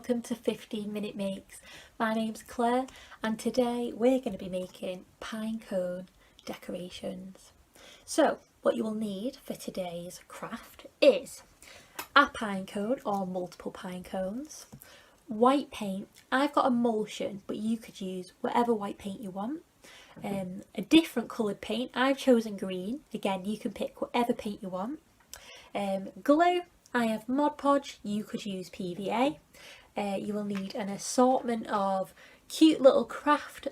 welcome to 15-Minute Makes. My name's Claire and today we're going to be making pine cone decorations. So what you will need for today's craft is a pine cone or multiple pine cones, white paint. I've got emulsion, but you could use whatever white paint you want. A different coloured paint, I've chosen green. Again, you can pick whatever paint you want. Glue, I have Mod Podge, you could use PVA. You will need an assortment of cute little craft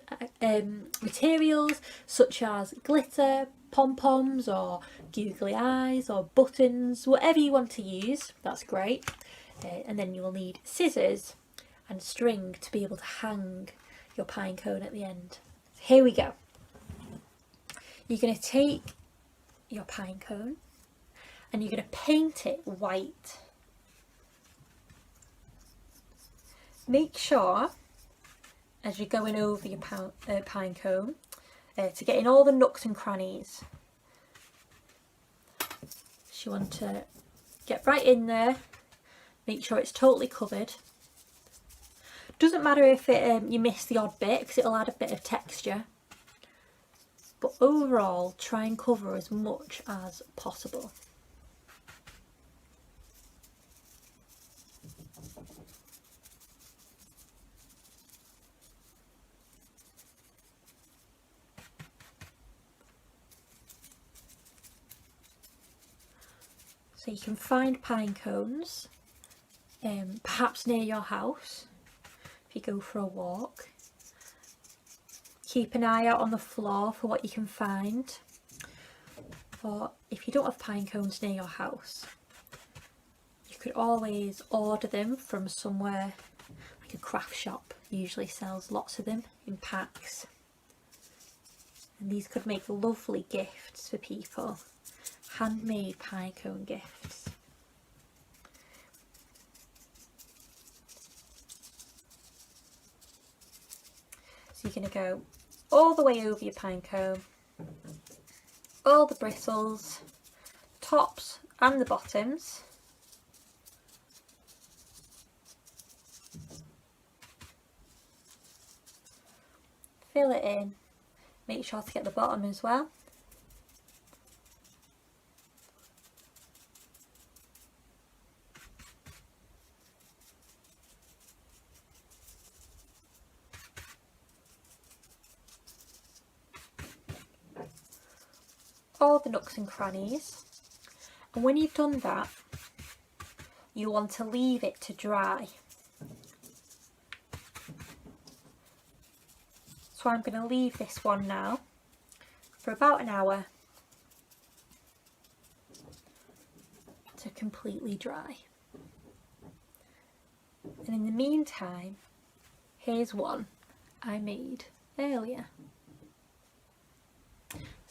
materials such as glitter, pom-poms or googly eyes or buttons, whatever you want to use, that's great. And then you will need scissors and string to be able to hang your pine cone at the end. So here we go. You're going to take your pine cone and you're going to paint it white. Make sure as you're going over your pine cone to get in all the nooks and crannies. So you want to get right in there, make sure it's totally covered. Doesn't matter if you miss the odd bit because it'll add a bit of texture, but overall try and cover as much as possible. So you can find pine cones, perhaps near your house if you go for a walk. Keep an eye out on the floor for what you can find. Or if you don't have pine cones near your house, you could always order them from somewhere, like a craft shop usually sells lots of them in packs. And these could make lovely gifts for people. Handmade pine cone gifts. So you're going to go all the way over your pine cone, all the bristles, tops and the bottoms. Fill it in, make sure to get the bottom as well. All the nooks and crannies, and when you've done that you want to leave it to dry. So I'm going to leave this one now for about an hour to completely dry. And in the meantime, here's one I made earlier.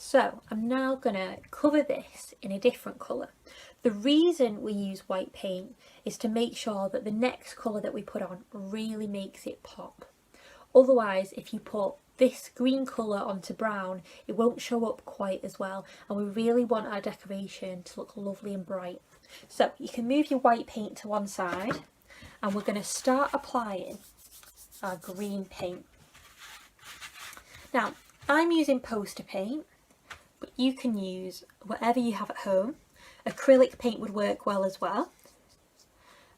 So I'm now going to cover this in a different colour. The reason we use white paint is to make sure that the next colour that we put on really makes it pop. Otherwise, if you put this green colour onto brown, it won't show up quite as well, and we really want our decoration to look lovely and bright. So you can move your white paint to one side and we're going to start applying our green paint. Now I'm using poster paint, but you can use whatever you have at home. Acrylic paint would work well as well.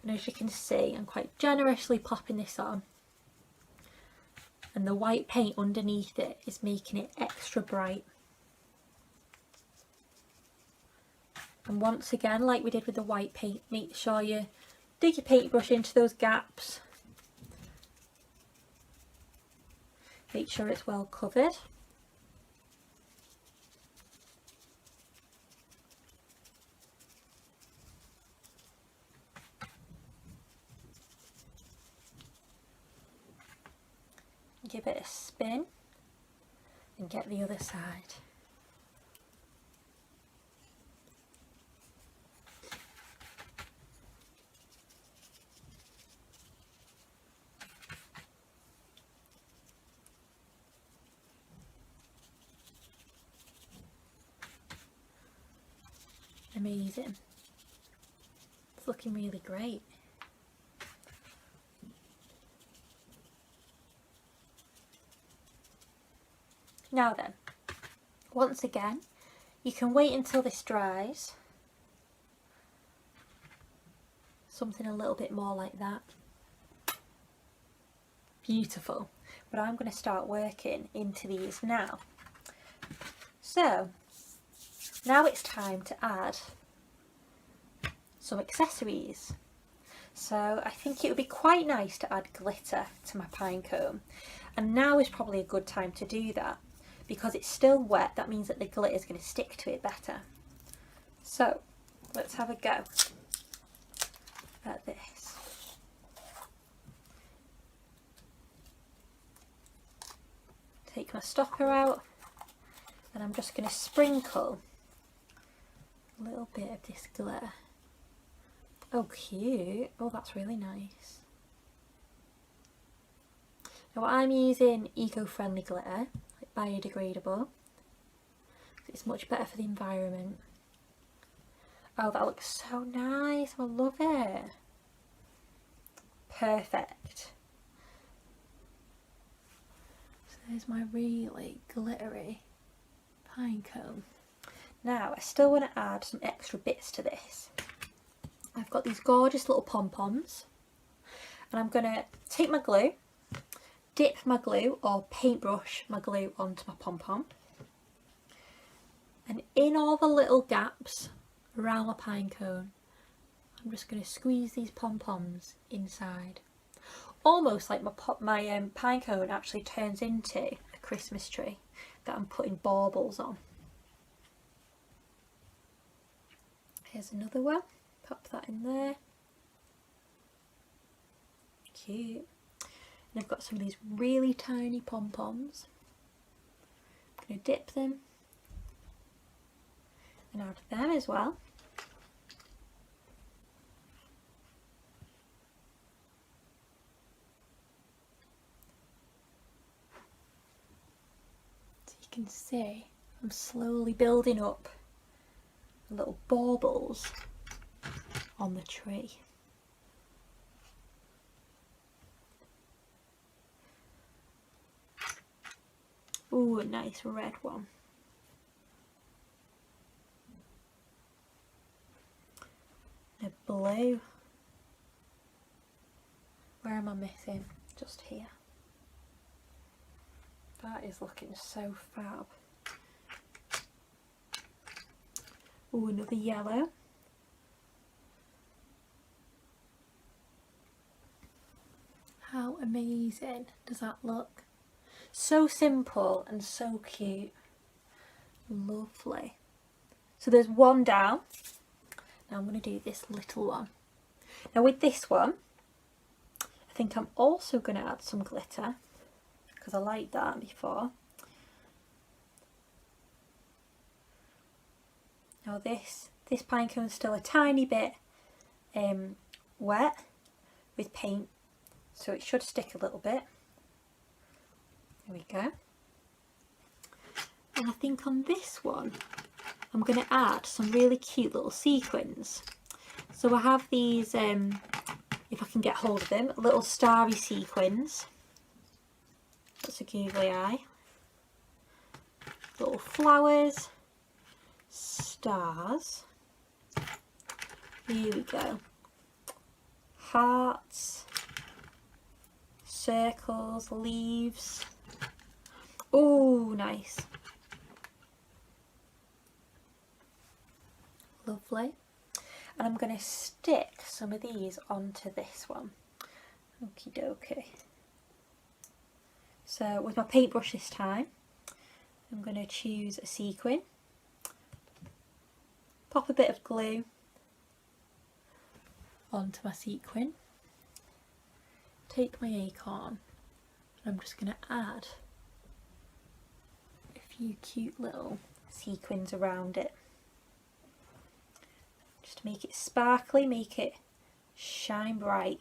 And as you can see, I'm quite generously popping this on. And the white paint underneath it is making it extra bright. And once again, like we did with the white paint, make sure you dig your paintbrush into those gaps. Make sure it's well covered. Give it a spin and get the other side. Amazing. It's looking really great. Now then, once again, you can wait until this dries. Something a little bit more like that. Beautiful. But I'm going to start working into these now. So now it's time to add some accessories. So I think it would be quite nice to add glitter to my pine cone, and now is probably a good time to do that because it's still wet. That means that the glitter is going to stick to it better. So let's have a go at this. Take my stopper out and I'm just going to sprinkle a little bit of this glitter. Oh, cute. Oh, that's really nice. Now I'm using eco-friendly glitter, like biodegradable. It's much better for the environment. Oh, that looks so nice. I love it. Perfect. So there's my really glittery pine cone. Now I still want to add some extra bits to this. I've got these gorgeous little pom-poms, and I'm going to take my glue, dip my glue or paintbrush my glue onto my pom-pom, and in all the little gaps around my pine cone I'm just going to squeeze these pom-poms inside. Almost like my pine cone actually turns into a Christmas tree that I'm putting baubles on. Here's another one. Pop that in there. Cute. And I've got some of these really tiny pom-poms. I'm going to dip them and add them as well. So you can see I'm slowly building up little baubles on the tree. Ooh, a nice red one. A blue. Where am I missing? Just here. That is looking so fab. Ooh, another yellow. How amazing does that look? So simple and so cute. Lovely. So there's one down. Now I'm going to do this little one. Now with this one, I think I'm also going to add some glitter because I liked that before. Now this pine cone is still a tiny bit wet with paint, so it should stick a little bit. There we go. And I think on this one I'm going to add some really cute little sequins. So I have these, if I can get hold of them, little starry sequins. That's a googly eye. Little flowers, stars. Here we go. Hearts, circles, leaves. Oh, nice. Lovely. And I'm going to stick some of these onto this one. Okie dokie. So with my paintbrush this time, I'm going to choose a sequin, pop a bit of glue onto my sequin, take my acorn, and I'm just going to add a few cute little sequins around it. Just to make it sparkly, make it shine bright.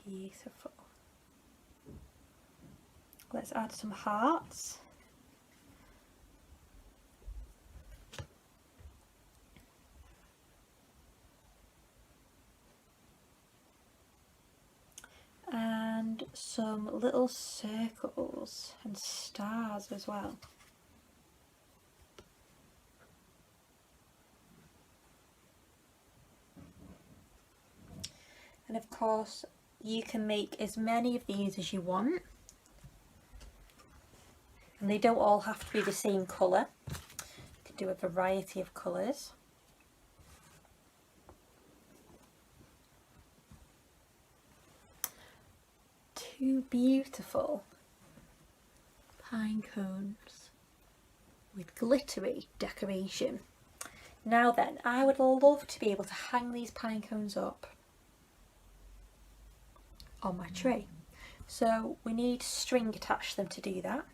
Beautiful. Let's add some hearts. little circles and stars as well. And of course you can make as many of these as you want, and they don't all have to be the same colour. You can do a variety of colours. Two beautiful pine cones with glittery decoration. Now then, I would love to be able to hang these pine cones up on my tree. So we need string attached to them to do that.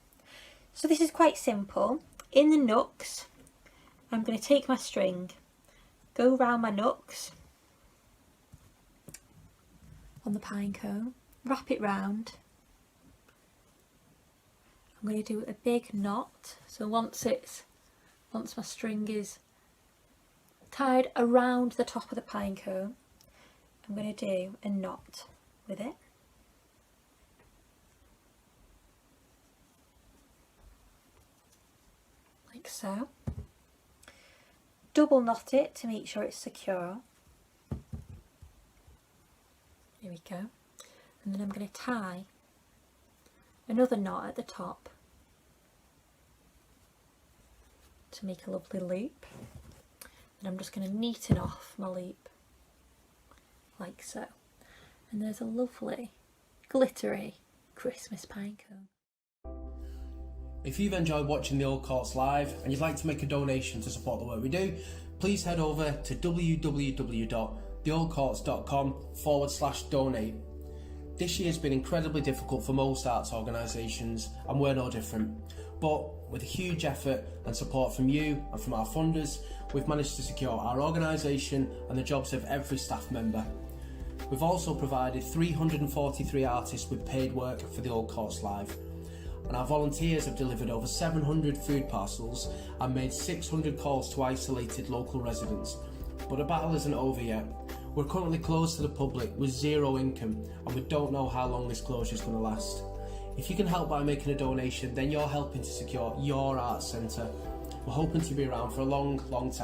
So this is quite simple. In the nooks, I'm going to take my string, go round my nooks on the pine cone, wrap it round. I'm going to do a big knot. So once my string is tied around the top of the pine cone, I'm going to do a knot with it. Like so. Double knot it to make sure it's secure. Here we go. And then I'm going to tie another knot at the top to make a lovely loop. And I'm just going to neaten off my loop like so. And there's a lovely glittery Christmas pine cone. If you've enjoyed watching the Old Courts Live and you'd like to make a donation to support the work we do, please head over to www.theoldcourts.com/donate. This year's been incredibly difficult for most arts organisations, and we're no different. But with a huge effort and support from you and from our funders, we've managed to secure our organisation and the jobs of every staff member. We've also provided 343 artists with paid work for the Old Courts Live. And our volunteers have delivered over 700 food parcels and made 600 calls to isolated local residents. But the battle isn't over yet. We're currently closed to the public with zero income, and we don't know how long this closure is going to last. If you can help by making a donation, then you're helping to secure your arts centre. We're hoping to be around for a long, long time.